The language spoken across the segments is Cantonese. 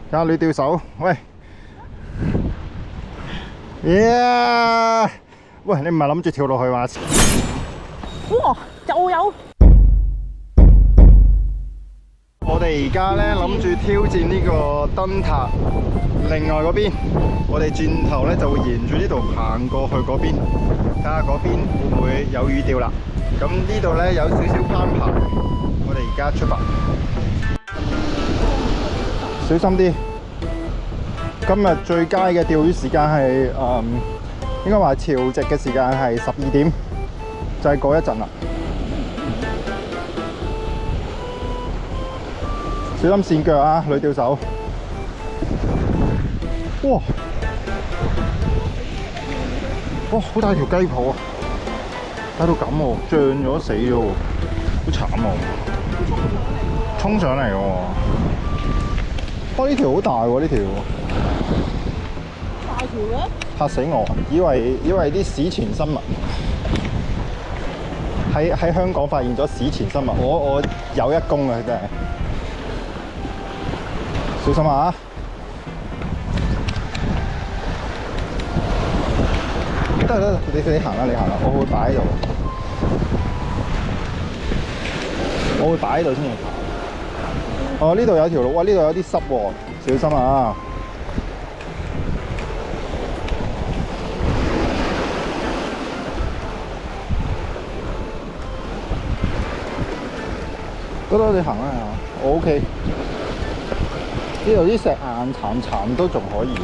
加女釣手，喂，耶！喂，你唔係諗住跳落去嘛？哇，就有！我哋而家咧諗住挑戰呢個燈塔，另外嗰邊，我哋轉頭咧就會沿住呢度行過去嗰邊，睇下嗰邊會唔會有魚釣啦。咁呢度咧有少少攀爬，我哋而家出發，小心啲。今日最佳嘅釣魚時間係應該話潮汐嘅時間係12點，就係嗰一陣啦。小心跣腳啊，女釣手！哇！哇，好大條雞泡啊！大到咁喎，脹咗死咗喎，好慘喎！衝上嚟嘅喎，哇！呢條好大喎，呢條大條嘅，嚇死我！以為啲史前生物喺香港發現咗史前生物，我有一功啊！真係。小心啊！得，你行啦，我會擺喺度。我會擺喺度先至爬。哦，呢度有條路，哇！呢度有啲濕喎，小心啊！得，你行啦，我 OK。呢度啲石硬殘都仲可以，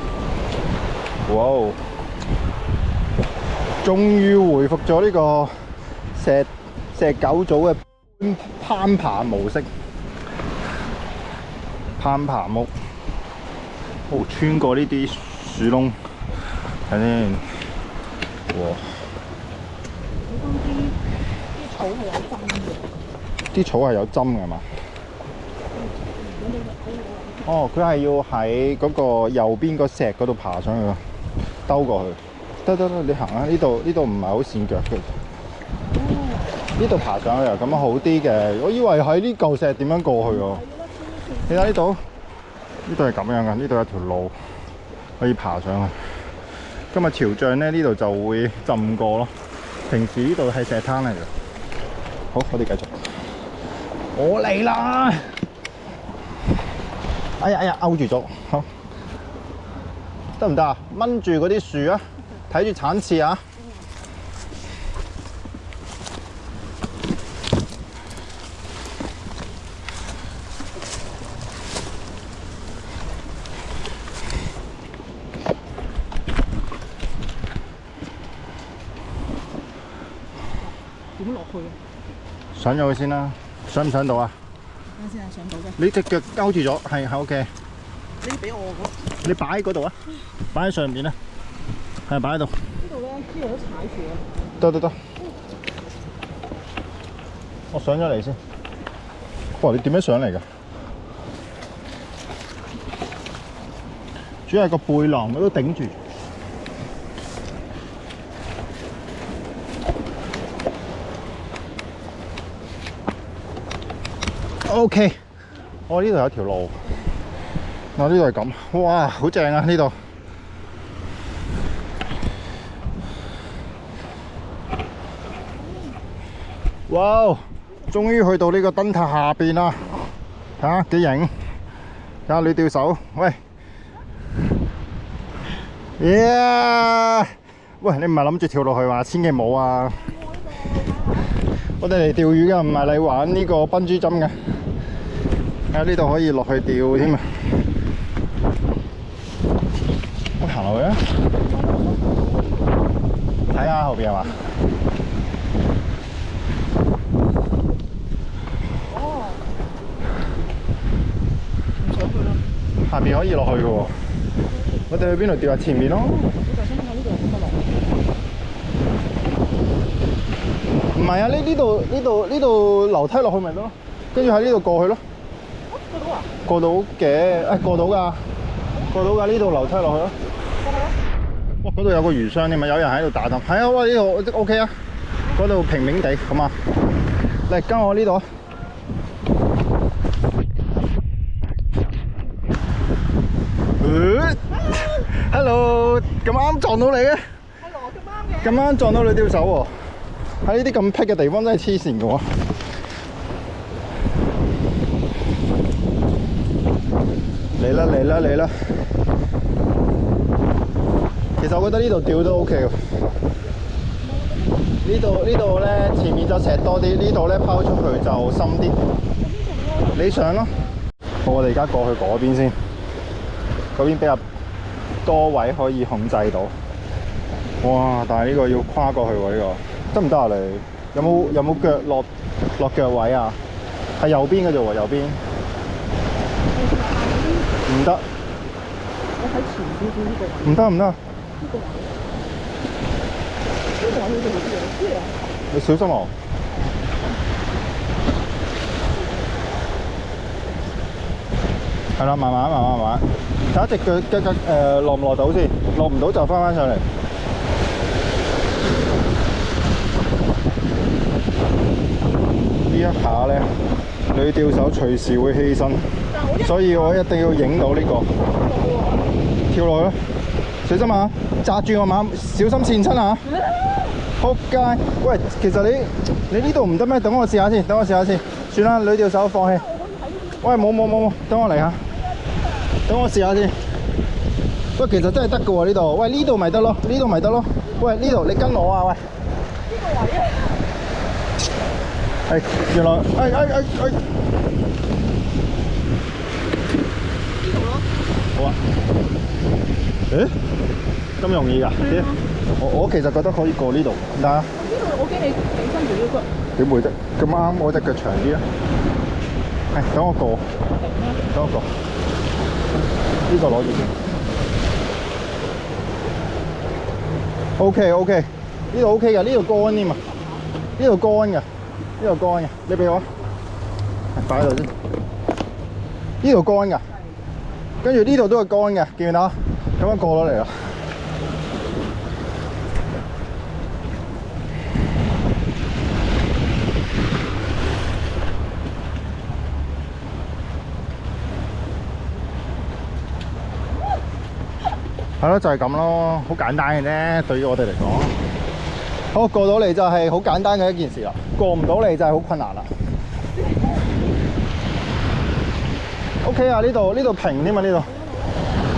哇！終於回復咗呢個石狗組嘅攀爬模式，攀爬木，穿過呢啲樹窿，睇先，哇！啲草係有針嘅嘛？哦，佢係要喺嗰個右邊個石嗰度爬上去，兜過去。得，你行啊！呢度唔係好跣腳嘅。呢度爬上去啊，咁樣好啲嘅。我以為喺呢嚿石點樣過去喎？你睇呢度係咁樣嘅，呢度有條路可以爬上去。今日潮漲咧，呢度就會浸過咯。平時呢度係石灘嚟嘅。好，我哋繼續。我嚟啦！哎呀，勾住咗，好，得唔得啊？掹住嗰啲樹啊，睇住鏟刺啊！點落去啊？上咗去先啦，上唔上到啊？等先啊，上到嘅。你隻腳勾住咗，係 OK。你俾我嗰，你擺喺嗰度啊，擺喺上面啊，係擺喺度。呢度咧，呢度都踩住啊。得，我上咗嚟先。哇！你點樣上嚟㗎？主要係個背囊我都頂住。OK， 我呢度有條路，我呢度係咁，哇，好正啊呢度！哇，終於去到呢個燈塔下邊啦，睇下幾型！睇下女釣手，喂，耶！喂，你唔係諗住跳落去嘛？千祈冇啊！我哋嚟釣魚㗎，唔係嚟玩呢個笨豬針嘅。喺呢度可以落去釣添啊！我行落去啊！睇下後邊係嘛？哦，唔想去啦。下邊可以落去嘅喎。我哋去邊度釣啊？前面咯。我就想睇下呢度點樣落。唔係啊！呢度樓梯落去咪得咯，跟住喺呢度過去咯。過到啊？過到嘅，過到㗎，呢度樓梯落去咯。哇！嗰度有個魚箱添啊，有人喺度打針。係啊，喂，呢度 OK 啊，嗰度平平地，咁啊，嚟跟我呢度啊！ Hello，咁啱撞到你嘅，係羅咁啱嘅。咁啱撞到女吊手喎。喺呢啲咁僻嘅地方真係黐線嘅喎。嚟啦嚟啦嚟啦！其實我覺得呢度吊都 OK 喎。呢度咧前面就石多啲，呢度咧拋出去就深啲。你上咯。好，我哋而家過去嗰邊先，嗰邊比較多位可以控制到。哇！但係呢個要跨過去喎，呢個得唔得啊？你有冇腳落腳位啊？係右邊嘅啫喎，右邊。唔得。我睇前少少呢個位。唔得唔得。呢個位。呢個位好似好啲啊！咩啊？你小心喎。係啦，慢慢，睇下隻腳落唔落到先，落唔到就翻上嚟。呢一下咧，女吊手隨時會犧牲，所以我一定要影到呢個。跳落去啦，小心啊！紮住我馬，小心跣親啊！仆街！喂，其實你呢度唔得咩？等我試下先，算啦，女吊手放棄。喂，冇，等我嚟下，等我試下先。喂，其實真係得嘅喎呢度。喂，呢度咪得咯，喂，呢度你跟我啊，喂。呢個位啊！係，原來，呢度咯。好啊。誒？咁容易㗎？我其實覺得可以過呢度，唔得啊？呢度我驚你起身條腰骨。點會啫？咁啱我隻腳長啲啦。係，等我過。呢個攞住先。OK，呢度 OK 㗎，呢度乾添嘛。呢度乾㗎，你俾我。擺喺度先。呢度乾㗎，跟住呢度都係乾嘅，見唔見到？咁樣過咗嚟啦。係咯，就係咁咯，好簡單嘅啫。對於我哋嚟講，好過到嚟就係好簡單嘅一件事啦。過唔到嚟就係好困難啦。OK 啊，呢度平添嘛，呢度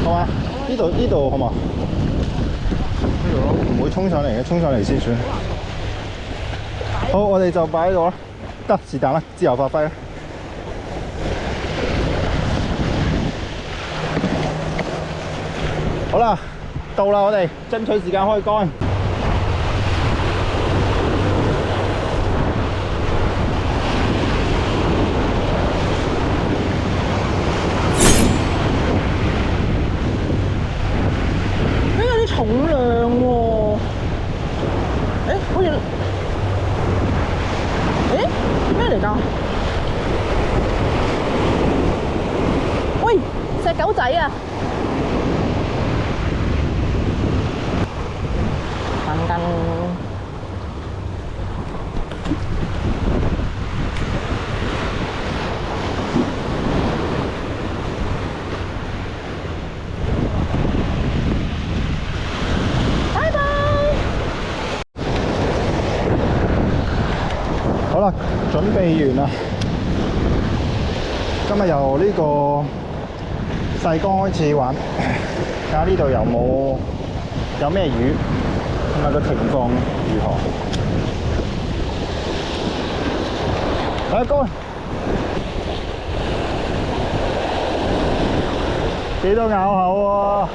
好嘛？呢度好嘛？呢度咯，唔會衝上嚟嘅，衝上嚟先算。好，我哋就擺喺度啦，得是但啦，自由發揮啦。好啦，到啦，我哋爭取時間開竿。咩有啲重量喎？好似咩嚟㗎？喂，石狗仔啊！噔。拜拜。好啦，準備完啦。今日由呢個細江開始玩，睇下呢度有咩魚，同埋個情況如何。睇下竿，幾多咬口喎？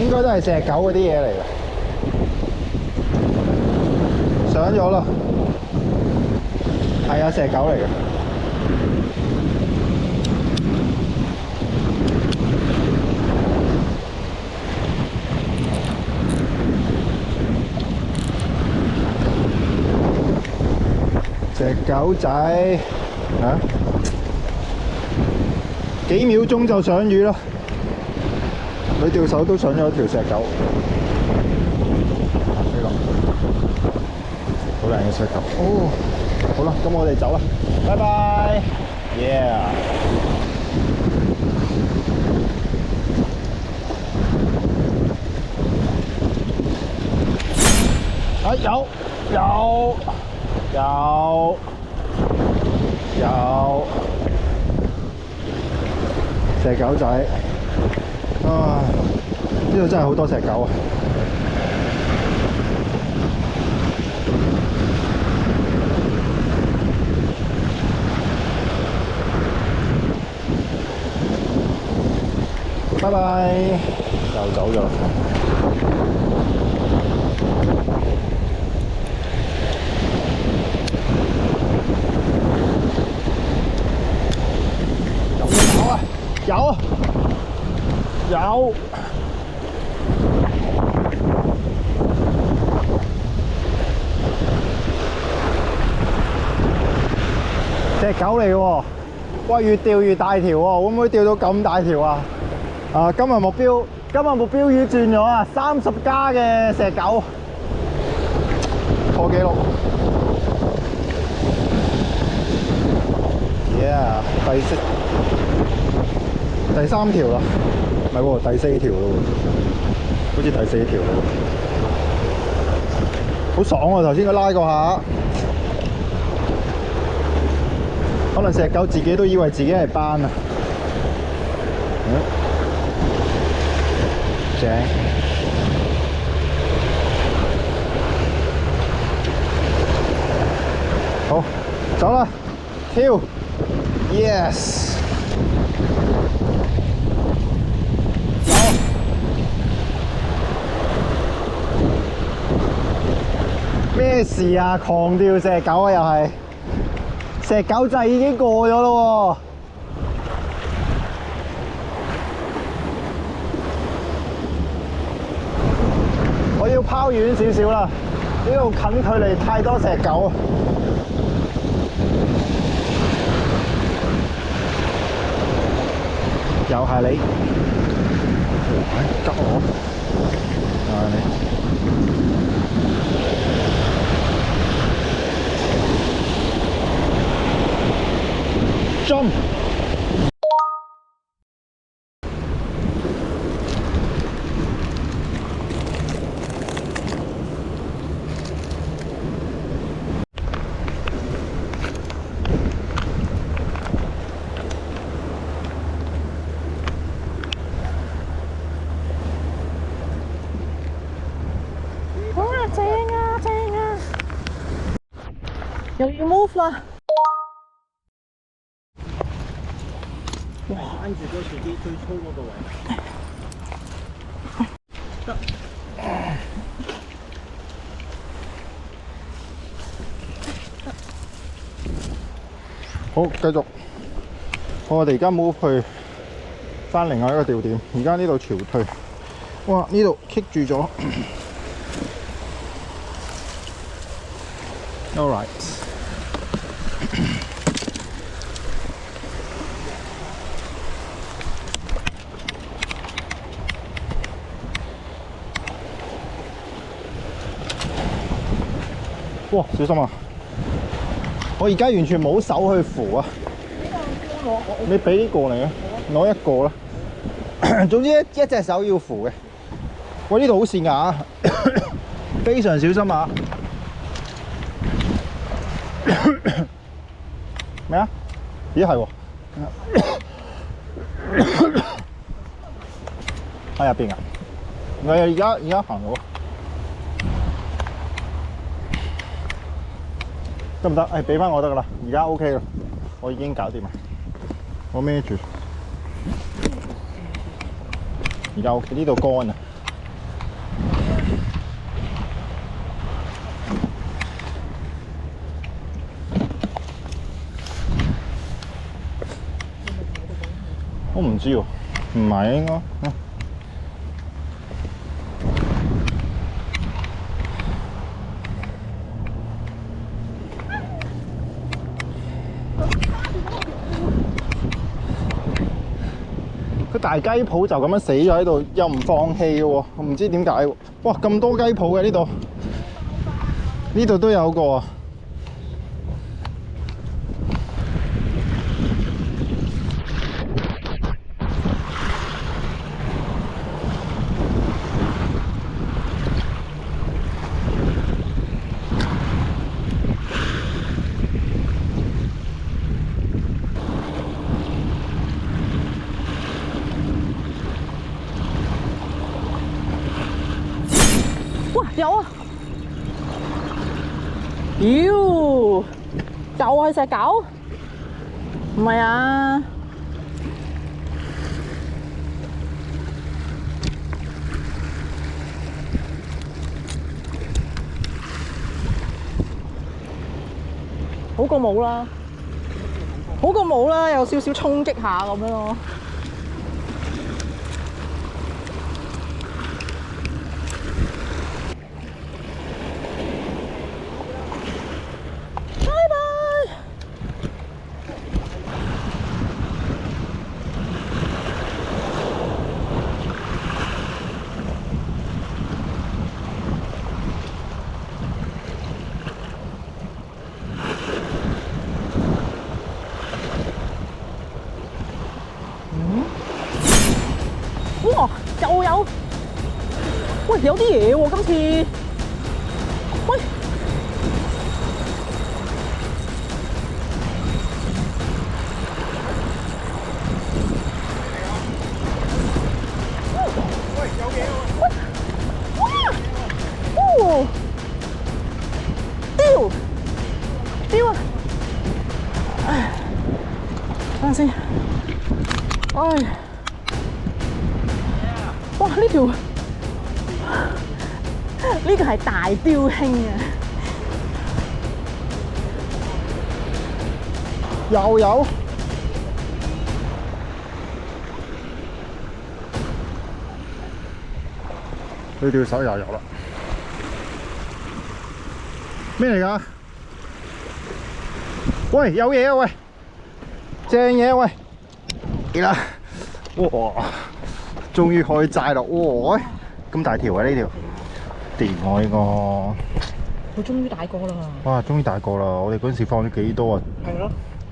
應該都係石狗嗰啲嘢嚟嘅。上咗啦，係啊，石狗嚟嘅。隻狗仔啊，幾秒鐘就上魚啦！女釣手都上咗條石狗，呢個好靚嘅石狗。哦，好啦，咁我哋走啦，拜拜，yeah。有石狗仔啊！呢度真係好多石狗啊！拜拜，又走咗啦。有隻狗嚟喎！哇，越釣越大條喎，會唔會釣到咁大條啊？今日目標已經轉咗啊，30加嘅石狗破紀錄。Yeah， 第3條啦，唔係喎，第4條咯喎，好似第4條咯喎，好爽喎！頭先佢拉過下，可能石狗自己都以為自己係班啊。正，好，走啦，跳 ，yes。咩事啊？狂釣石狗啊！又係石狗仔已經過咗咯喎。我要拋遠少少啦，呢度近距離太多石狗。又係你，急我，又係你。Jump！ 正啊！又要 move 啦！哇！跟住嗰處啲最粗嗰個位。得。好，繼續。我哋而家 move 去返另外一個釣點。而家呢度潮退。哇！呢度棘住咗。All right。哇！小心啊！我而家完全冇手去扶啊！你俾呢個嚟啊！攞一個啦。總之一隻手要扶嘅。喂，呢度好跣㗎，非常小心啊！咩啊？咦係喎，喺入邊啊！我而家行到，得唔得？誒，俾翻我得噶啦，而家 OK 啦，我已經搞掂啦，我孭住，而家 OK， 呢度乾啊！我唔知喎，唔係應該。佢大雞泡就咁樣死咗喺度，又唔放棄嘅喎，我唔知點解喎。哇，咁多雞泡嘅呢度，呢度都有個啊！有啊！妖，就係隻狗，唔係啊！好過冇啦，好過冇啦，有少少衝擊下咁樣咯。拜拜。哇！又有，喂，有啲嘢喎，今次，喂，喂，有嘢喎！哇！哦，丟丟啊！唉，等陣先，唉。哇！呢條呢個係大雕兄啊！又有，呢條手又有啦。咩嚟㗎？喂，有嘢啊！喂，正嘢喂！嚟啦！哇！終於開齋啦！哇，咁大條啊呢條，掂我呢個。佢終於大個啦！哇，終於大個啦！我哋嗰陣時放咗幾多啊？係咯。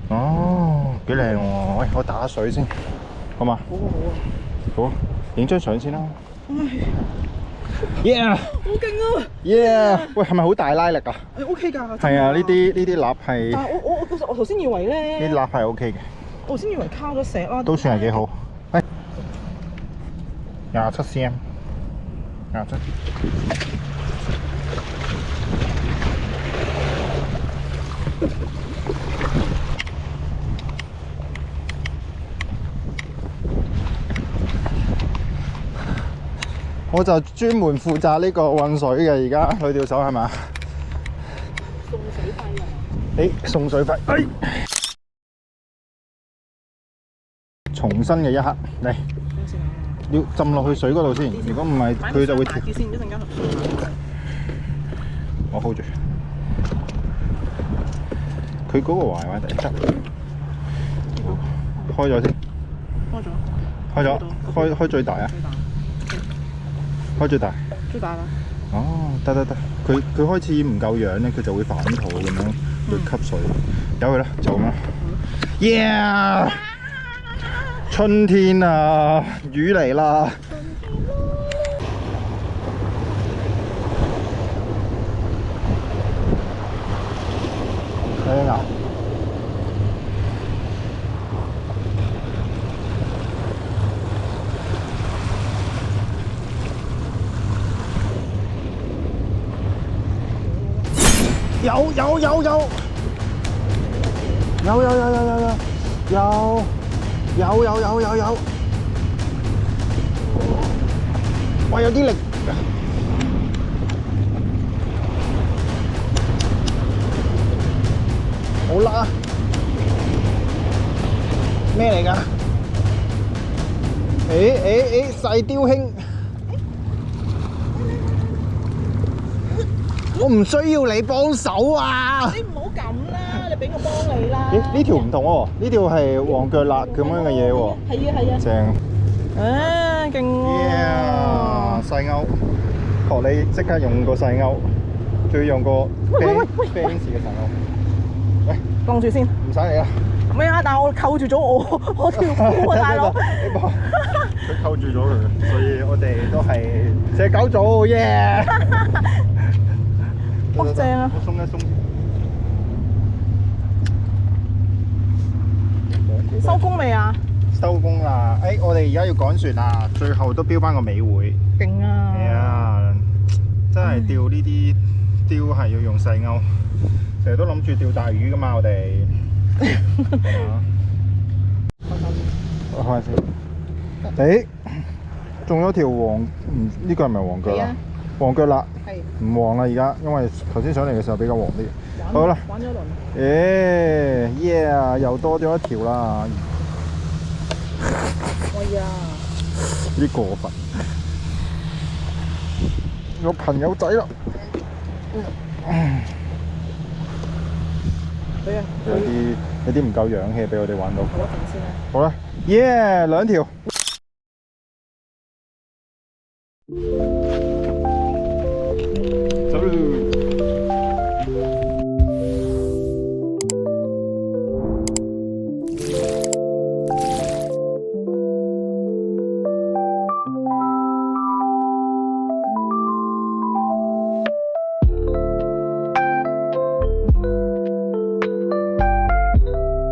哦，幾靚喎！喂，我打下水先，好嘛？好啊好啊。好，影張相先啦。Yeah！ 好勁啊 ！Yeah！ 喂，係咪好大拉力啊？係 OK 㗎。係啊，呢啲蠟係。但係我頭先以為咧。呢啲蠟係 OK 嘅。我頭先以為卡咗石啦。都算係幾好。喂，27 cm， 27。我就專門負責呢個運水嘅，而家佢條手係咪？送水費啊！誒，送水費，重新嘅一刻嚟，要浸落去水嗰度先。如果唔係，佢就會跳。先，一陣間。我 hold 住。佢嗰個壞壞地得，開咗先。開咗。開咗，開最大啊！開最大。最大啦。哦，得，佢開始唔夠氧咧，佢就會反肚咁樣去吸水。由佢啦，就咁啦。Yeah！ 春天啊，雨嚟啦！睇下。有，哇，有啲力，好啦，咩嚟㗎？細雕兄，我唔需要你幫手啊！你唔好咁啦，你俾我幫你啦。呢條唔同喎，呢條係黃腳辣咁樣嘅嘢喎。係啊。正。勁喎。細鈎，學你即刻用個細鈎，仲要用個啡士嘅細鈎。喂，放住先。唔使你啦。咩啊？但係我扣住咗我條褲啊，大佬。佢扣住咗佢，所以我哋都係隻狗組耶！好正啊！我鬆一鬆。收工未啊？收工啦！我哋而家要趕船啦，最後都標翻個尾會。勁啊！係啊，真係釣呢啲釣係要用細鈎，成日都諗住釣大魚噶嘛，我哋。我開先。誒，中咗條黃，呢個係咪黃腳啊？黃腳啦，係唔黃啦而家，因為頭先上嚟嘅時候比較黃啲。好啦，玩咗一輪。耶，又多咗一條啦。喂呀！呢啲過分。有朋友仔啦。有啲唔夠氧氣俾我哋玩到。我一陣先啦。好啦，耶，2條。